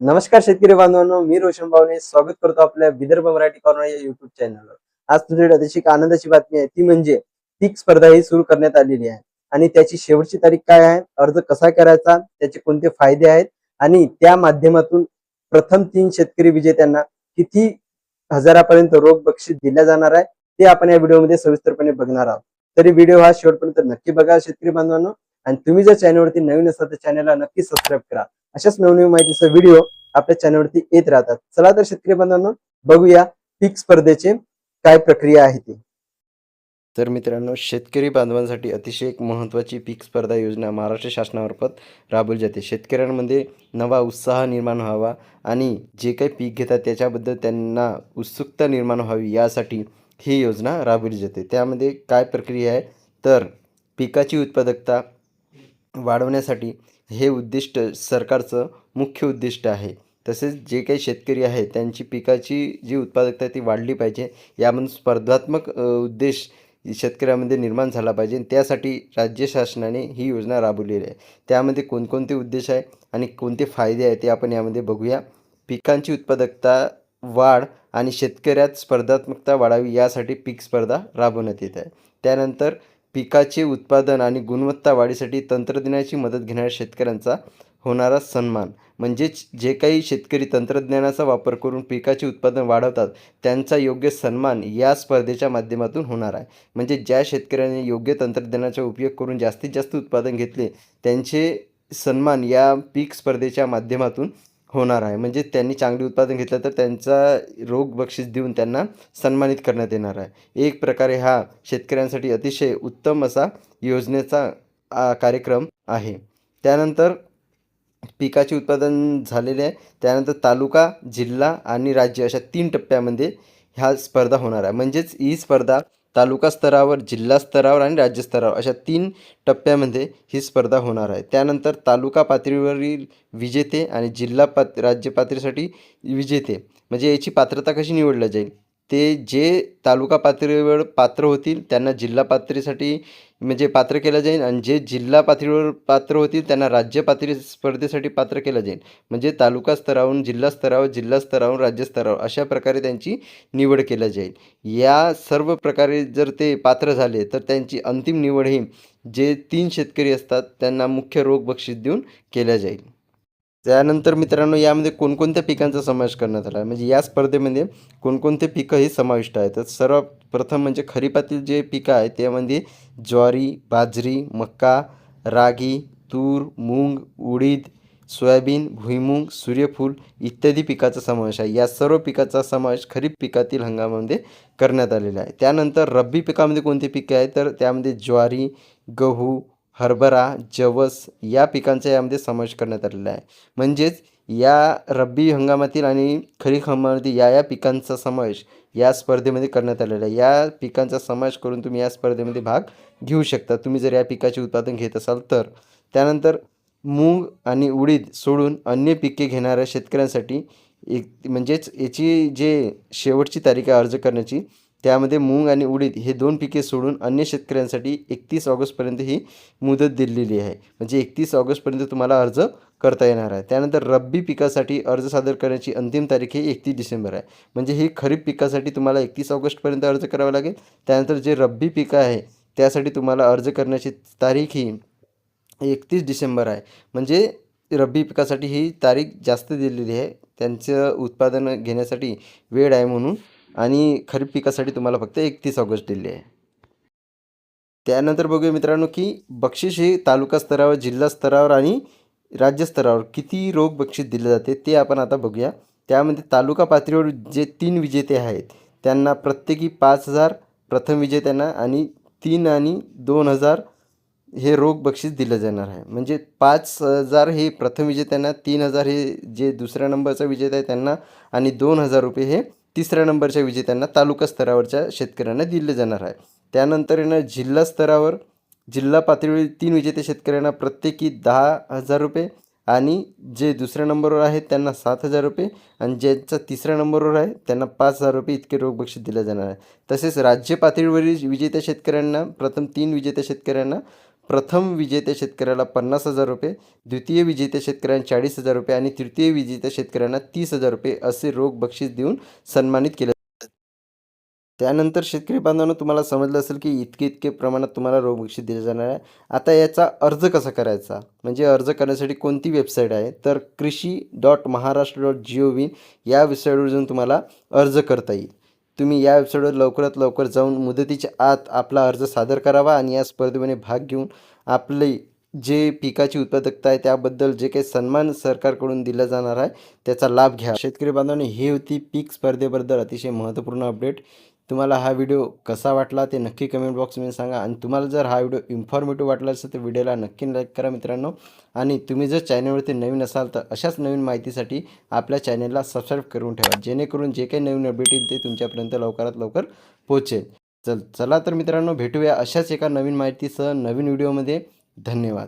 नमस्कार शेतकरी बांधवांनो, मी रोशन भावने स्वागत करतो आपल्या विदर्भ मराठी कॉर्नर या युट्यूब चॅनलवर. आज तुमच्याकडे अतिशय एक आनंदाची बातमी आहे, ती म्हणजे पीक स्पर्धा ही सुरू करण्यात आलेली आहे आणि त्याची शेवटची तारीख काय आहे, अर्ज कसा करायचा, त्याचे कोणते फायदे आहेत आणि त्या माध्यमातून प्रथम 3 शेतकरी विजेत्यांना किती हजारापर्यंत रोख बक्षीस दिल्या जाणार आहे, ते आपण या व्हिडिओमध्ये सविस्तरपणे बघणार आहोत. तरी व्हिडिओ हा शेवटपर्यंत नक्की बघा शेतकरी बांधवांनो, आणि तुम्ही जर चॅनलवरती नवीन असाल तर चॅनलला नक्की सबस्क्राईब करा. अशाच नवनवीन माहितीचा व्हिडिओ आपल्या चॅनलवरती येत राहतात. चला तर शेतकरी बांधवांनो, बघूया पीक स्पर्धेचे काय प्रक्रिया आहे ती. तर मित्रांनो, शेतकरी बांधवांसाठी अतिशय एक महत्त्वाची पीक स्पर्धा योजना महाराष्ट्र शासनामार्फत राबवली जाते. शेतकऱ्यांमध्ये नवा उत्साह निर्माण व्हावा आणि जे काही पीक घेतात त्याच्याबद्दल त्यांना उत्सुकता निर्माण व्हावी यासाठी ही योजना राबवली जाते. त्यामध्ये काय प्रक्रिया आहे, तर पिकाची उत्पादकता वाढवण्यासाठी हे उद्दिष्ट सरकारचं मुख्य उद्दिष्ट आहे. तसेच जे काही शेतकरी आहेत त्यांची पिकाची जी उत्पादकता आहे ती वाढली पाहिजे. यामधून स्पर्धात्मक उद्देश शेतकऱ्यामध्ये निर्माण झाला पाहिजे आणि त्यासाठी राज्य शासनाने ही योजना राबवलेली आहे. त्यामध्ये कोणकोणते उद्देश आहे आणि कोणते फायदे आहेत ते आपण यामध्ये बघूया. पिकांची उत्पादकता वाढ आणि शेतकऱ्यात स्पर्धात्मकता वाढावी यासाठी पीक स्पर्धा राबवण्यात येत आहे. त्यानंतर पिकाचे उत्पादन आणि गुणवत्ता वाढीसाठी तंत्रज्ञानाची मदत घेणाऱ्या शेतकऱ्यांचा होणारा सन्मान, म्हणजेच जे काही शेतकरी तंत्रज्ञानाचा वापर करून पिकाचे उत्पादन वाढवतात त्यांचा योग्य सन्मान या स्पर्धेच्या माध्यमातून होणार आहे. म्हणजे ज्या शेतकऱ्यांनी योग्य तंत्रज्ञानाचा उपयोग करून जास्तीत जास्त उत्पादन घेतले त्यांचे सन्मान या पीक स्पर्धेच्या माध्यमातून होणार आहे. म्हणजे त्यांनी चांगले उत्पादन घेतलं तर त्यांचा रोख बक्षीस देऊन त्यांना सन्मानित करण्यात येणार आहे. एक प्रकारे हा शेतकऱ्यांसाठी अतिशय उत्तम असा योजनेचा कार्यक्रम आहे. त्यानंतर पिकाचे उत्पादन झालेले आहे. त्यानंतर तालुका, जिल्हा आणि राज्य अशा 3 टप्प्यामध्ये ह्या स्पर्धा होणार आहे. म्हणजेच ही स्पर्धा तालुका स्तरावर, जिल्हा स्तरावर आणि राज्य स्तरावर अशा 3 टप्प्यामध्ये ही स्पर्धा होणार आहे. त्यानंतर तालुका पातळीवरील विजेते आणि राज्य पातळीसाठी विजेते, म्हणजे याची पात्रता कशी निवडली जाईल, ते जे तालुका पातळीवर पात्र होतील त्यांना जिल्हा पातळीसाठी म्हणजे पात्र केलं जाईल आणि जे जिल्हा पातळीवर पात्र होतील त्यांना राज्य पातळी स्पर्धेसाठी पात्र केलं जाईल. म्हणजे तालुका स्तरावरून जिल्हा स्तरावर, जिल्हा स्तरावरून राज्य स्तरावर अशा प्रकारे त्यांची निवड केली जाईल. या सर्व प्रकारे जर ते पात्र झाले तर त्यांची अंतिम निवड ही जे 3 शेतकरी असतात त्यांना मुख्य रोख बक्षीस देऊन केल्या जाईल. त्यानंतर मित्रांनो, यामध्ये कोणकोणत्या पिकांचा समावेश करण्यात आला आहे, म्हणजे या स्पर्धेमध्ये कोणकोणते पिकं ही समाविष्ट आहेत. तर सर्वप्रथम म्हणजे खरीपातील जे पिकं आहेत त्यामध्ये ज्वारी, बाजरी, मका, रागी, तूर, मूग, उडीद, सोयाबीन, भुईमूग, सूर्यफूल इत्यादी पिकाचा समावेश आहे. या सर्व पिकाचा समावेश खरीप पिकातील हंगामामध्ये करण्यात आलेला आहे. त्यानंतर रब्बी पिकामध्ये कोणती पिके आहेत, तर त्यामध्ये ज्वारी, गहू, हरभरा, जवस या पिकांचा यामध्ये समावेश करण्यात आलेला आहे. म्हणजेच या रब्बी हंगामातील आणि खरीप हंगामातील या पिकांचा समावेश या स्पर्धेमध्ये करण्यात आलेला आहे. या पिकांचा समावेश करून तुम्ही या स्पर्धेमध्ये भाग घेऊ शकता, तुम्ही जर या पिकाचे उत्पादन घेत असाल तर. त्यानंतर मूग आणि उडीद सोडून अन्य पिके घेणाऱ्या शेतकऱ्यांसाठी एक म्हणजेच याची जे शेवटची तारीख आहे अर्ज करण्याची, त्यामध्ये मूग आणि उडीद हे 2 पिके सोडून अन्य शेतकऱ्यांसाठी 31 ऑगस्टपर्यंत ही मुदत दिलेली आहे. म्हणजे 31 ऑगस्टपर्यंत तुम्हाला अर्ज करता येणार आहे. त्यानंतर रब्बी पिकासाठी अर्ज सादर करण्याची अंतिम तारीख ही 31 डिसेंबर आहे. म्हणजे ही खरीप पिकासाठी तुम्हाला 31 ऑगस्टपर्यंत अर्ज करावा लागेल. त्यानंतर जे रब्बी पिकं आहे त्यासाठी तुम्हाला अर्ज करण्याची तारीख ही 31 डिसेंबर आहे. म्हणजे रब्बी पिकासाठी ही तारीख जास्त दिलेली आहे, त्यांचं उत्पादन घेण्यासाठी वेळ आहे म्हणून, आणि खरीप पिकासाठी तुम्हाला फक्त 31 ऑगस्ट दिले आहे. त्यानंतर बघूया मित्रांनो, की बक्षीस हे तालुका स्तरावर, जिल्हा स्तरावर आणि राज्य स्तरावर किती रोख बक्षीस दिले जाते ते आपण आता बघूया. त्यामध्ये तालुका पातळीवर जे 3 विजेते आहेत त्यांना प्रत्येकी 5,000 प्रथम विजेत्यांना आणि 3 आणि 2,000 हे रोख बक्षीस दिलं जाणार आहे. म्हणजे 5,000 हे प्रथम विजेत्यांना, 3,000 हे जे दुसऱ्या नंबरचा विजेता आहे त्यांना आणि 2,000 रुपये हे तिसऱ्या नंबरच्या विजेत्यांना तालुका स्तरावरच्या शेतकऱ्यांना दिले जाणार आहे. त्यानंतर ना जिल्हा स्तरावर, जिल्हा पातळीवरील 3 विजेते शेतकऱ्यांना प्रत्येकी 10,000 रुपये आणि जे दुसऱ्या नंबरवर आहेत त्यांना 7,000 रुपये आणि ज्यांचा तिसऱ्या नंबरवर आहे त्यांना 5,000 रुपये इतके रोख बक्षीस दिले जाणार आहे. तसेच राज्य पातळीवरील विजेत्या शेतकऱ्यांना, प्रथम 3 विजेत्या शेतकऱ्यांना प्रथम विजेत्या शेतकऱ्याला 50,000 रुपये, द्वितीय विजेत्या शेतकऱ्यांना 40,000 रुपये आणि तृतीय विजेत्या शेतकऱ्यांना 30,000 रुपये असे रोख बक्षीस देऊन सन्मानित केले जातात. त्यानंतर शेतकरी बांधवांनो, तुम्हाला समजलं असेल की इतके प्रमाणात तुम्हाला रोख बक्षीस दिले जाणार आहे. आता याचा अर्ज कसा करायचा, म्हणजे अर्ज करण्यासाठी कोणती वेबसाईट आहे, तर कृषी.महाराष्ट्र.gov या वेबसाईटवर जाऊन तुम्हाला अर्ज करता येईल. तुम्ही या वेबसाईटवर लवकरात लवकर जाऊन मुदतीच्या आत आपला अर्ज सादर करावा आणि या स्पर्धेमध्ये भाग घेऊन आपले जे पिकाची उत्पादकता आहे त्याबद्दल जे काही सन्मान सरकारकडून दिला जाणार आहे त्याचा लाभ घ्या. शेतकरी बांधवांनी ही होती पीक स्पर्धेबद्दल अतिशय महत्त्वपूर्ण अपडेट. तुम्हाला हा व्हिडिओ कसा वाटला ते नक्की कमेंट बॉक्समध्ये सांगा आणि तुम्हाला जर हा व्हिडिओ इन्फॉर्मेटिव्ह वाटला असेल तर व्हिडिओला नक्की लाईक करा मित्रांनो. आणि तुम्ही जर चॅनलवरती नवीन असाल तर अशाच नवीन माहितीसाठी आपल्या चॅनलला सबस्क्राईब करून ठेवा, जेणेकरून जे काही नवीन अपडेट येईल ते तुमच्यापर्यंत लवकरात लवकर पोहोचेल. चला तर मित्रांनो, भेटूया अशाच एका नवीन माहितीसह नवीन व्हिडिओमध्ये. धन्यवाद.